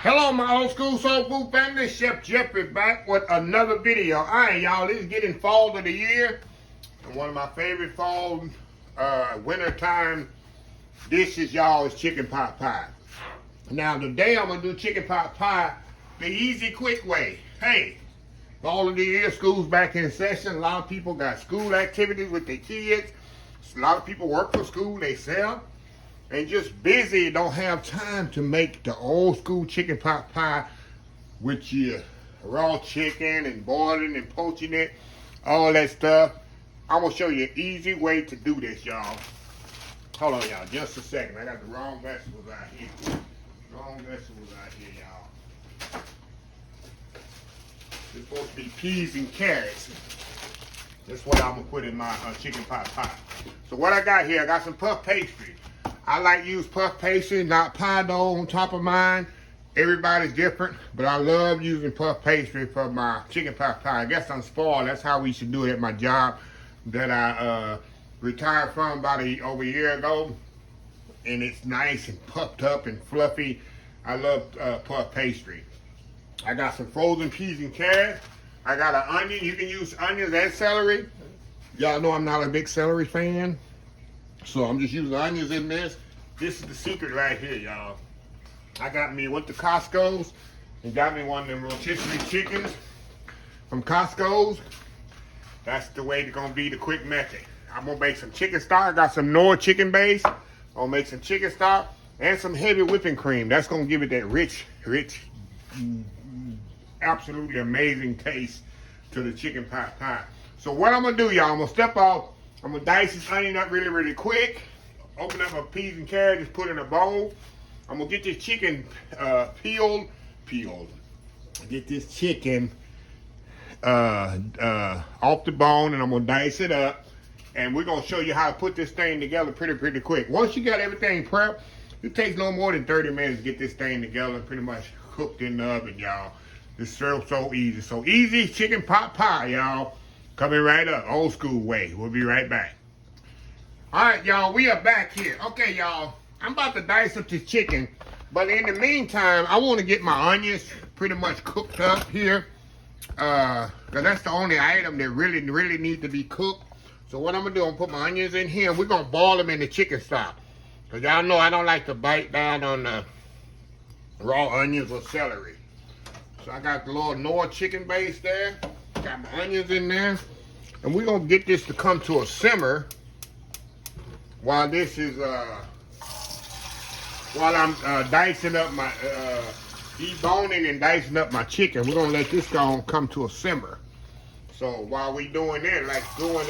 Hello, my old school soul food family. Chef Jeff is back with another video. All right, y'all, this is getting fall of the year. And one of my favorite fall, wintertime dishes, y'all, is chicken pot pie. Now, today I'm going to do chicken pot pie the easy, quick way. Hey, fall of the year, school's back in session. A lot of people got school activities with their kids. A lot of people work for school, they sell. And just busy, don't have time to make the old school chicken pot pie with your raw chicken and boiling and poaching it, all that stuff. I'm gonna show you an easy way to do this, y'all. Hold on, y'all, just a second. I got the wrong vegetables out here. Wrong vegetables out here, y'all. It's supposed to be peas and carrots. That's what I'm gonna put in my chicken pot pie. So what I got here, I got some puff pastry. I like to use puff pastry, not pie dough on top of mine. Everybody's different, but I love using puff pastry for my chicken pot pie. I guess I'm spoiled. That's how we should do it at my job that I retired from about over a year ago. And it's nice and puffed up and fluffy. I love puff pastry. I got some frozen peas and carrots. I got an onion. You can use onions and celery. Y'all know I'm not a big celery fan. So I'm just using onions in this. This is the secret right here, y'all. I went to Costco's and got me one of them rotisserie chickens from Costco's. That's the way it's gonna be, the quick method. I'm gonna make some chicken stock. I got some Knorr chicken base. I'm gonna make some chicken stock and some heavy whipping cream. That's gonna give it that rich, absolutely amazing taste to the chicken pot pie. So what I'm gonna do, y'all, I'm gonna step off. I'm gonna dice this onion up really, really quick. Open up my peas and carrots, just put in a bowl. I'm gonna get this chicken peeled. Get this chicken off the bone, and I'm gonna dice it up. And we're gonna show you how to put this thing together pretty quick. Once you got everything prepped, it takes no more than 30 minutes to get this thing together, pretty much cooked in the oven, y'all. It's so easy. So easy chicken pot pie, y'all. Coming right up, old school way. We'll be right back. All right, y'all, we are back here. Okay, y'all, I'm about to dice up this chicken, but in the meantime, I want to get my onions pretty much cooked up here, because that's the only item that really need to be cooked. So what I'm gonna do, I'm gonna put my onions in here, and we're gonna boil them in the chicken stock, because y'all know I don't like to bite down on the raw onions or celery. So I got the little Knorr chicken base there. Got my onions in there, and we're gonna get this to come to a simmer while this is while I'm dicing up my deboning and dicing up my chicken. We're gonna let this come to a simmer. So while we doing that, like doing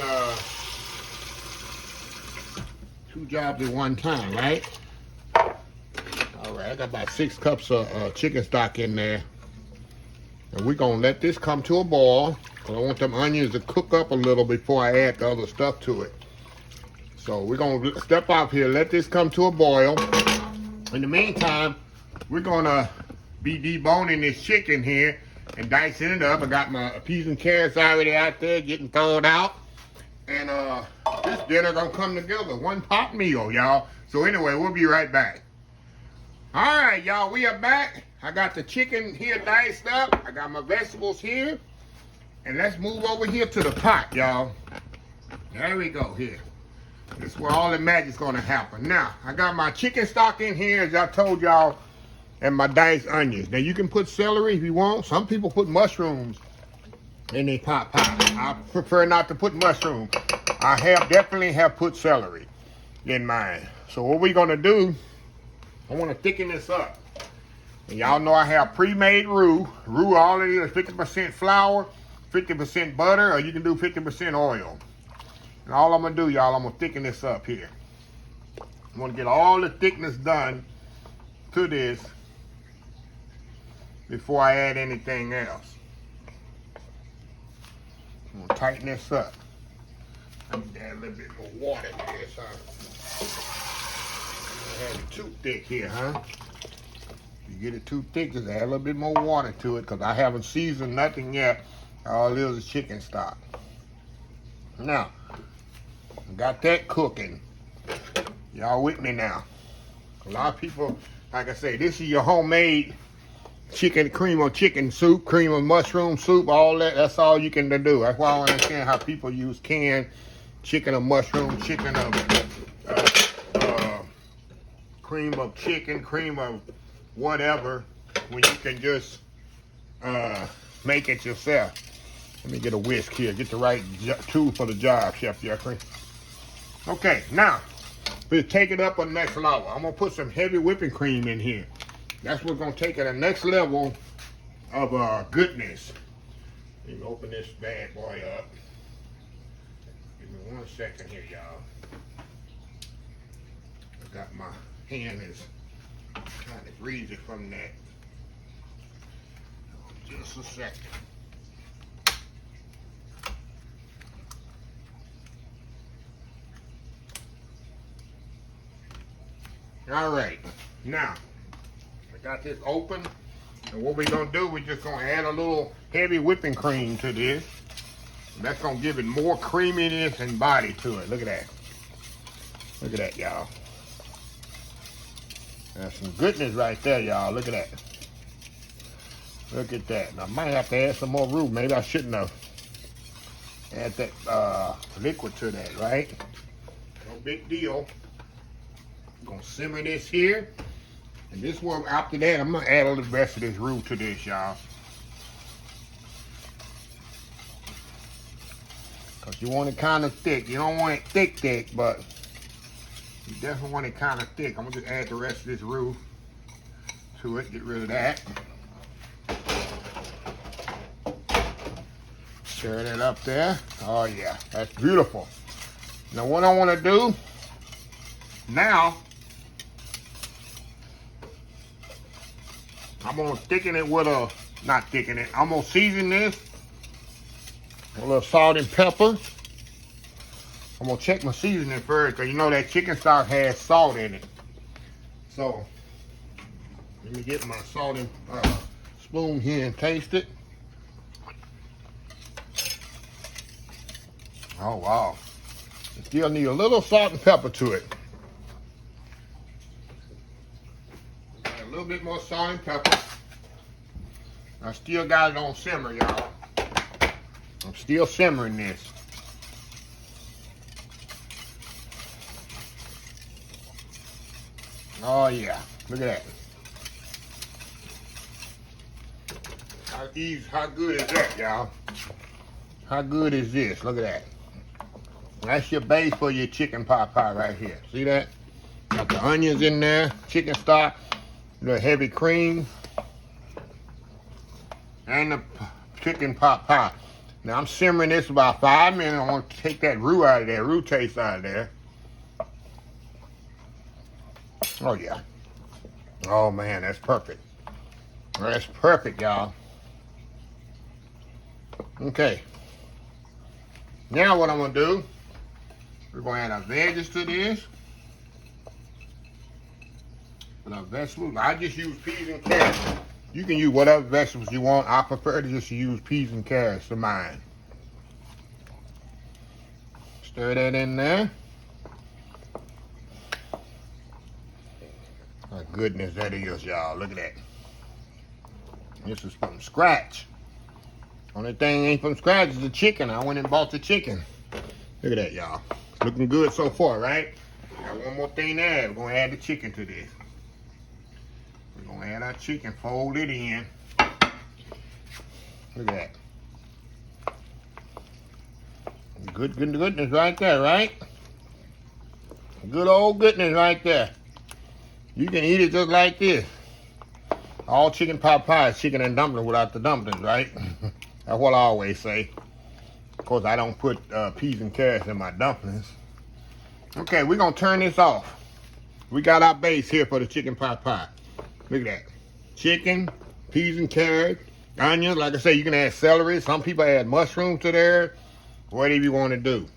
two jobs at one time, right? All right, I got about 6 cups of chicken stock in there. And we're gonna let this come to a boil, because I want them onions to cook up a little before I add the other stuff to it. So we're gonna step off here, let this come to a boil. In the meantime, we're gonna be deboning this chicken here and dicing it up. I got my peas and carrots already out there getting thawed out. And this dinner gonna come together, one pot meal, y'all. So anyway, we'll be right back. All right, y'all, we are back. I got the chicken here diced up. I got my vegetables here. And let's move over here to the pot, y'all. There we go here. This is where all the magic's gonna happen. Now, I got my chicken stock in here, as I told y'all, and my diced onions. Now, you can put celery if you want. Some people put mushrooms in their pot pie. I prefer not to put mushrooms. I definitely have put celery in mine. So what we're gonna do, I wanna thicken this up. And y'all know I have pre-made roux. Roux, all it is 50% flour, 50% butter, or you can do 50% oil. And all I'm gonna do, y'all, I'm gonna thicken this up here. I'm gonna get all the thickness done to this before I add anything else. I'm gonna tighten this up. I need to add a little bit more water to this, huh? I had it too thick here, huh? You get it too thick, just add a little bit more water to it, because I haven't seasoned nothing yet. All it is chicken stock. Now, got that cooking. Y'all with me now? A lot of people, like I say, this is your homemade cream of chicken soup, cream of mushroom soup, all that. That's all you can do. That's why I don't understand how people use canned chicken of mushroom, chicken of cream of chicken, cream of whatever, when you can just make it yourself. Let me get a whisk here. Get the right tool for the job, Chef Jeffrey. Okay, now, we'll take it up a next level. I'm going to put some heavy whipping cream in here. That's what's going to take it to the next level of goodness. Let me open this bad boy up. Give me 1 second here, y'all. I got my hand is kind of greasy from that. Just a second. All right, now I got this open, and what we're gonna do, we're just gonna add a little heavy whipping cream to this. And that's gonna give it more creaminess and body to it. Look at that. Look at that, y'all. That's some goodness right there, y'all. Look at that. Look at that. Now, I might have to add some more roux. Maybe I shouldn't have. Add that liquid to that, right? No big deal. Gonna simmer this here, and this one after that I'm gonna add a little rest of this roux to this, y'all, because you want it kind of thick. You don't want it thick, but you definitely want it kind of thick. I'm gonna just add the rest of this roux to it. Get rid of that. Stir that up there. Oh yeah, that's beautiful. Now what I want to do now, I'm gonna thicken it with not thicken it, I'm gonna season this with a little salt and pepper. I'm gonna check my seasoning first, because you know that chicken stock has salt in it. So, let me get my salt and spoon here and taste it. Oh wow. You still need a little salt and pepper to it. A little bit more salt and pepper. I still got it on simmer, y'all. I'm still simmering this. Oh yeah, look at that. How good is that, y'all? How good is this? Look at that. That's your base for your chicken pot pie right here. See that? Got the onions in there, chicken stock, the heavy cream, and the chicken pot pie. Now I'm simmering this about 5 minutes. I want to take that roux out of there, roux taste out of there. Oh yeah. Oh man, that's perfect. That's perfect, y'all. Okay. Now what I'm gonna do, we're gonna add our veggies to this. With our vegetables, I just use peas and carrots. You can use whatever vegetables you want. I prefer to just use peas and carrots for mine. Stir that in there. My goodness, that is, y'all. Look at that. This is from scratch. Only thing ain't from scratch is the chicken. I went and bought the chicken. Look at that, y'all. Looking good so far, right? Got one more thing to add. We're going to add the chicken to this. We're going to add our chicken, fold it in. Look at that. Good goodness right there, right? Good old goodness right there. You can eat it just like this. All chicken pot pie is chicken and dumpling without the dumplings, right? That's what I always say. Of course, I don't put peas and carrots in my dumplings. Okay, we're going to turn this off. We got our base here for the chicken pot pie. Look at that. Chicken, peas and carrots, onions. Like I say, you can add celery. Some people add mushrooms to there. Whatever you want to do.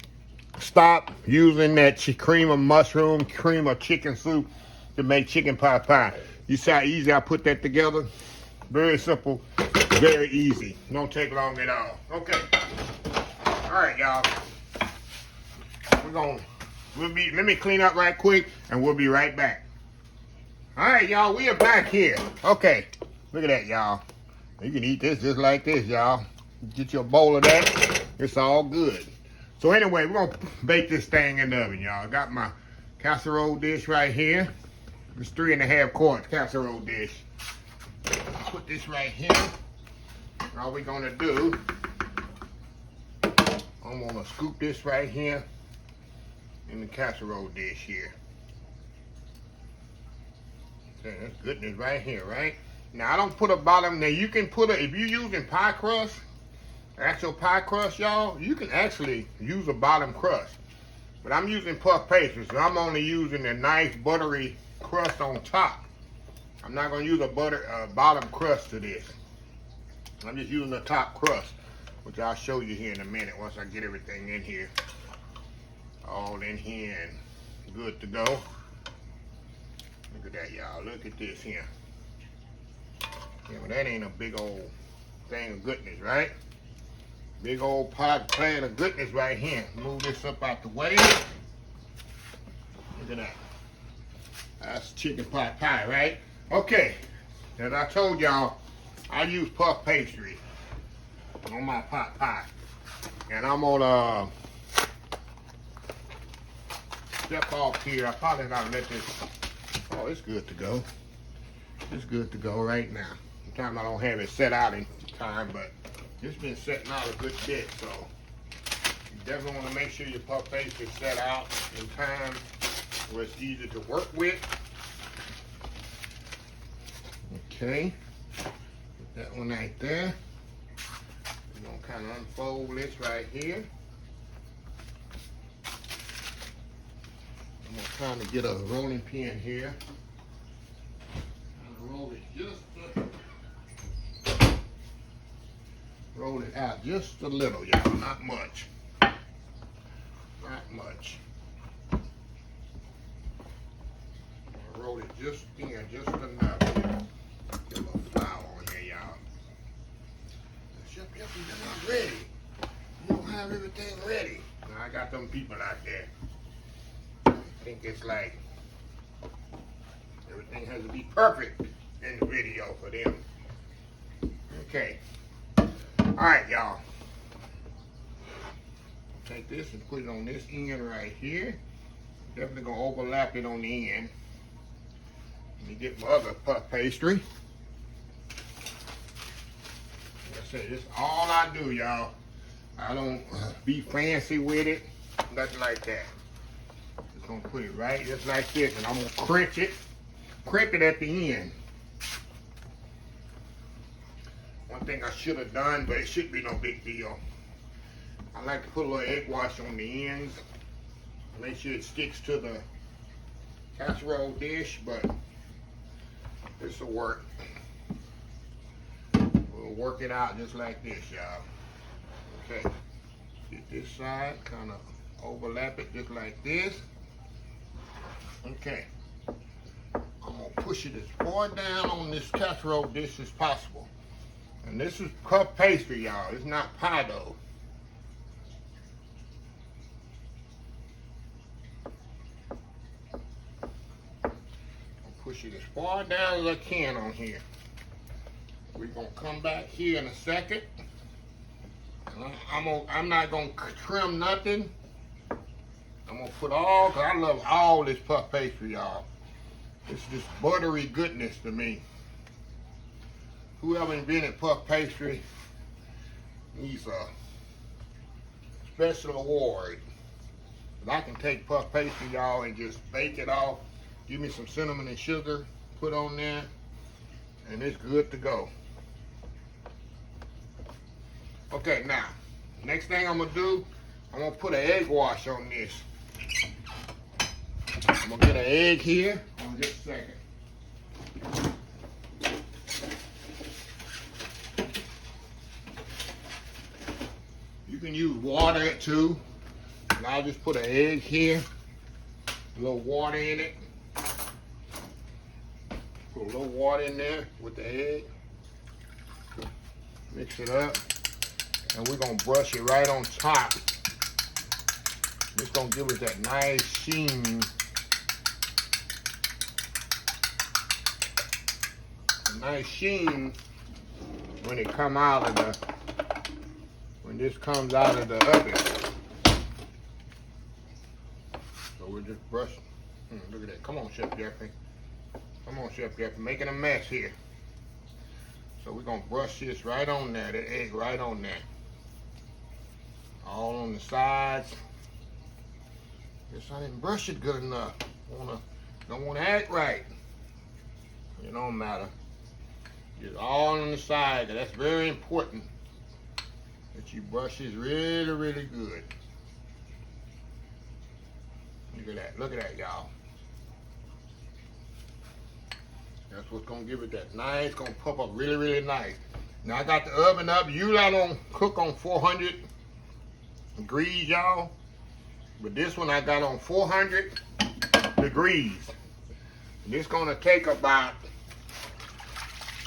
Stop using that cream of mushroom, cream of chicken soup to make chicken pot pie. You see how easy I put that together? Very simple, very easy. Don't take long at all. Okay. All right, y'all. Let me clean up right quick and we'll be right back. All right, y'all, we are back here. Okay. Look at that, y'all. You can eat this just like this, y'all. Get you a bowl of that. It's all good. So anyway, we're gonna bake this thing in the oven, y'all. I got my casserole dish right here. It's 3.5 quart casserole dish. Put this right here. All we're gonna do, I'm gonna scoop this right here in the casserole dish here. Okay, that's goodness right here, right? Now I don't put a bottom. Now you can put a, if you're using pie crust, actual pie crust, y'all, you can actually use a bottom crust. But I'm using puff pastry, so I'm only using a nice buttery crust on top. I'm not gonna use a bottom crust to this. I'm just using the top crust, which I'll show you here in a minute once I get everything in here. All in here and good to go. Look at that, y'all. Look at this here. Yeah, well, that ain't a big old thing of goodness, right? Big old pot pan of goodness right here. Move this up out the way. Look at that. That's chicken pot pie, right? Okay. As I told y'all, I use puff pastry on my pot pie. And I'm gonna step off here. I probably gotta let this, oh, it's good to go. It's good to go right now. Sometimes I don't have it set out in time, but it's been setting out a good bit, so you definitely want to make sure your puff pastry is set out in time where it's easy to work with. Okay, put that one right there. We're gonna kind of unfold this right here. I'm gonna kind of get a rolling pin here. Roll it roll it out just a little, y'all, not much. Not much. Roll it just in, just enough. Get a little flour on here, y'all. Yep, you're not ready. You don't have everything ready. Now, I got them people out there. I think it's like everything has to be perfect in the video for them. Okay. Alright, y'all. Take this and put it on this end right here. Definitely gonna overlap it on the end. Let me get my other puff pastry. Like I said, this is all I do, y'all. I don't be fancy with it. Nothing like that. Just gonna put it right just like this, and I'm gonna crimp it at the end. One thing I should have done, but it shouldn't be no big deal. I like to put a little egg wash on the ends. Make sure it sticks to the casserole dish, but this will work. We'll work it out just like this, y'all. Okay. Get this side, kind of overlap it just like this. Okay. I'm gonna push it as far down on this casserole dish as possible. And this is puff pastry, y'all. It's not pie dough. I'll push it as far down as I can on here. We're gonna come back here in a second. I'm not gonna trim nothing. I'm gonna put all, cause I love all this puff pastry, y'all. It's just buttery goodness to me. Whoever invented puff pastry needs a special award. But I can take puff pastry, y'all, and just bake it off. Give me some cinnamon and sugar, put on there, and it's good to go. Okay, now, next thing I'm gonna do, I'm gonna put an egg wash on this. I'm gonna get an egg here in just a second. You can use water too. And I'll just put an egg here, a little water in it. Put a little water in there with the egg. Mix it up. And we're gonna brush it right on top. It's gonna give us that nice sheen. a nice sheen when it come out of the, when this comes out of the oven. So we'll just brush. Look at that. Come on, Chef Jeffrey. Come on, Chef Jeffrey. Making a mess here. So we're going to brush this right on there. The egg right on there. All on the sides. Guess I didn't brush it good enough. Don't want to act right. It don't matter. It's all on the side. That's very important. That you brush this really, really good. Look at that. Look at that, y'all. That's what's gonna give it that nice. Gonna puff up really, really nice. Now I got the oven up. Usually I don't cook on 400 degrees, y'all. But this one I got on 400 degrees. And it's gonna take about,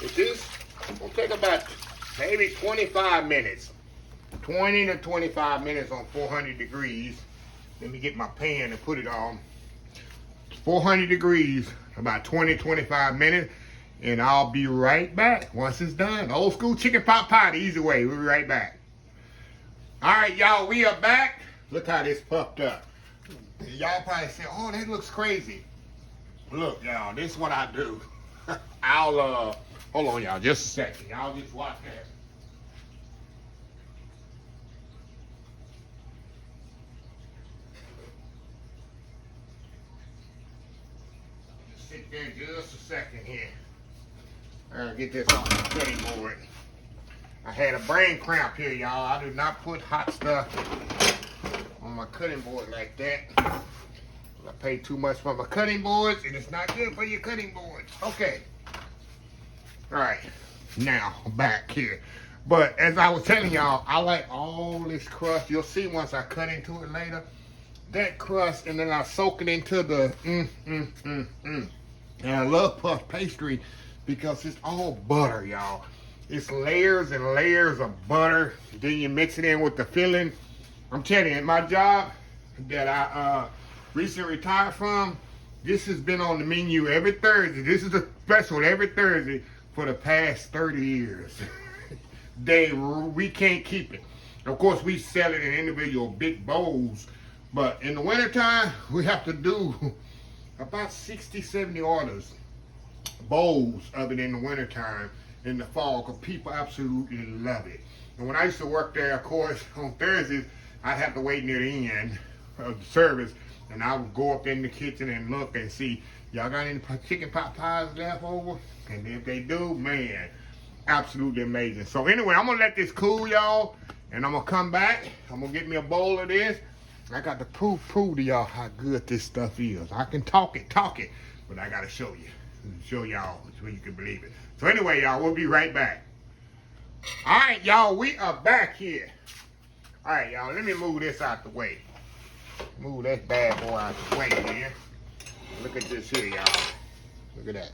it's gonna take about maybe 25 minutes. 20 to 25 minutes on 400 degrees. Let me get my pan and put it on. 400 degrees, about 20, 25 minutes. And I'll be right back once it's done. Old school chicken pot pie, the easy way. We'll be right back. All right, y'all, we are back. Look how this puffed up. Y'all probably say, oh, that looks crazy. Look, y'all, this is what I do. I'll, hold on, y'all, just a second. Y'all just watch that. Just sit there just a second here. I'll get this on the cutting board. I had a brain cramp here, y'all. I do not put hot stuff on my cutting board like that. I pay too much for my cutting boards, and it's not good for your cutting boards. Okay. All right. Now, I'm back here. But as I was telling y'all, I like all this crust. You'll see once I cut into it later. That crust, and then I soak it into the And I love puff pastry because it's all butter, y'all. It's layers and layers of butter. Then you mix it in with the filling. I'm telling you, at my job that I recently retired from, this has been on the menu every Thursday. This is a special every Thursday for the past 30 years. We can't keep it. Of course, we sell it in individual big bowls, but in the wintertime, we have to do about 60, 70 orders, bowls of it in the wintertime. In the fall, because people absolutely love it. And when I used to work there, of course, on Thursdays, I'd have to wait near the end of the service, and I would go up in the kitchen and look and see, y'all got any chicken pot pies left over? And if they do, man, absolutely amazing. So anyway, I'm gonna let this cool, y'all, and I'm gonna come back. I'm gonna get me a bowl of this. I got to prove to y'all how good this stuff is. I can talk it, but I gotta show you. Show y'all so you can believe it. So anyway, y'all, we'll be right back. All right, y'all, we are back here. All right, y'all, let me move this out the way. Move that bad boy out the way here. Look at this here, y'all. Look at that.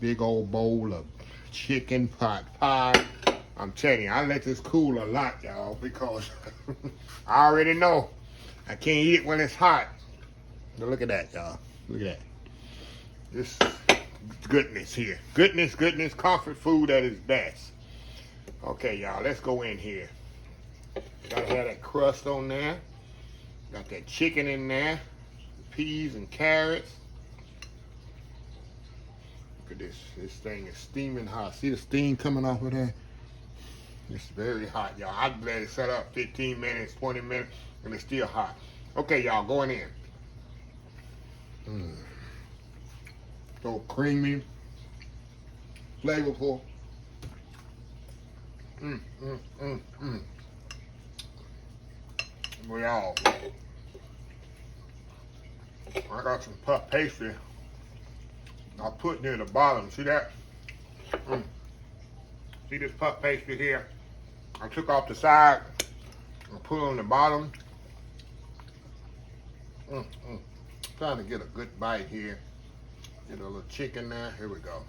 Big old bowl of chicken pot pie. I'm telling you, I let this cool a lot, y'all, because I already know I can't eat it when it's hot. Now look at that, y'all. Look at that. This goodness here. Goodness, comfort food at its best. Okay, y'all, let's go in here. Gotta have that crust on there. Got that chicken in there. Peas and carrots. Look at this. This thing is steaming hot. See the steam coming off of there? It's very hot, y'all. I'd let it set up 15 minutes, 20 minutes, and it's still hot. Okay, y'all, going in. So creamy, flavorful. Well, y'all, I got some puff pastry I put near the bottom. See that? See this puff pastry here? I took off the side and put it on the bottom. Trying to get a good bite here. Get a little chicken there. Here we go.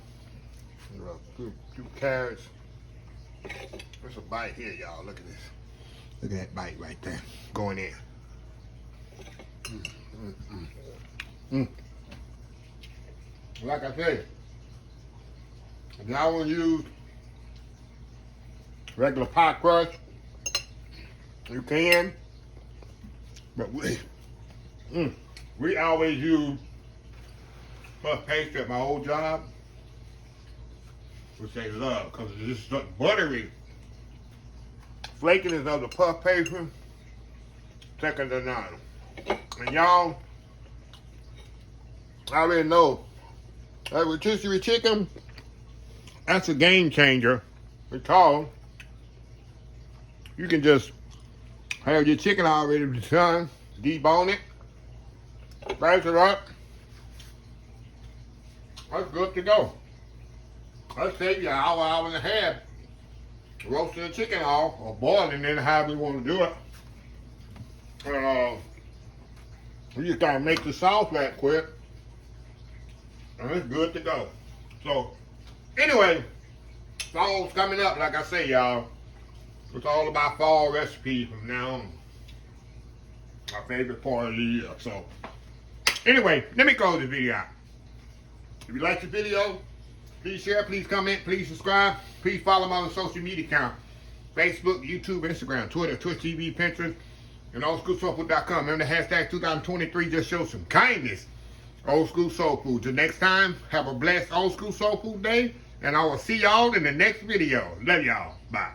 A few carrots. There's a bite here, y'all. Look at this. Look at that bite right there. Going in. Like I said, If y'all want to use regular pie crust, you can. But we always use puff pastry at my old job, which they love because it's just such buttery. Flakiness of the puff pastry, second to none. And y'all, I already know that rotisserie chicken, that's a game changer because you can just have your chicken already done, debone it, slice it up. That's good to go. Let's save you an hour, hour and a half roasting the chicken off or boiling it, however you want to do it. And you just gotta make the sauce that quick, and it's good to go. So, anyway, fall's coming up, like I say, y'all. It's all about fall recipes from now on. My favorite part of the year. So, anyway, let me close this video out. If you like the video, please share, please comment, please subscribe. Please follow my social media account. Facebook, YouTube, Instagram, Twitter, Twitch TV, Pinterest, and oldschoolsoulfood.com. Remember the hashtag 2023 just show some kindness. Old School Soul Food. Till next time, have a blessed Old School Soul Food day. And I will see y'all in the next video. Love y'all. Bye.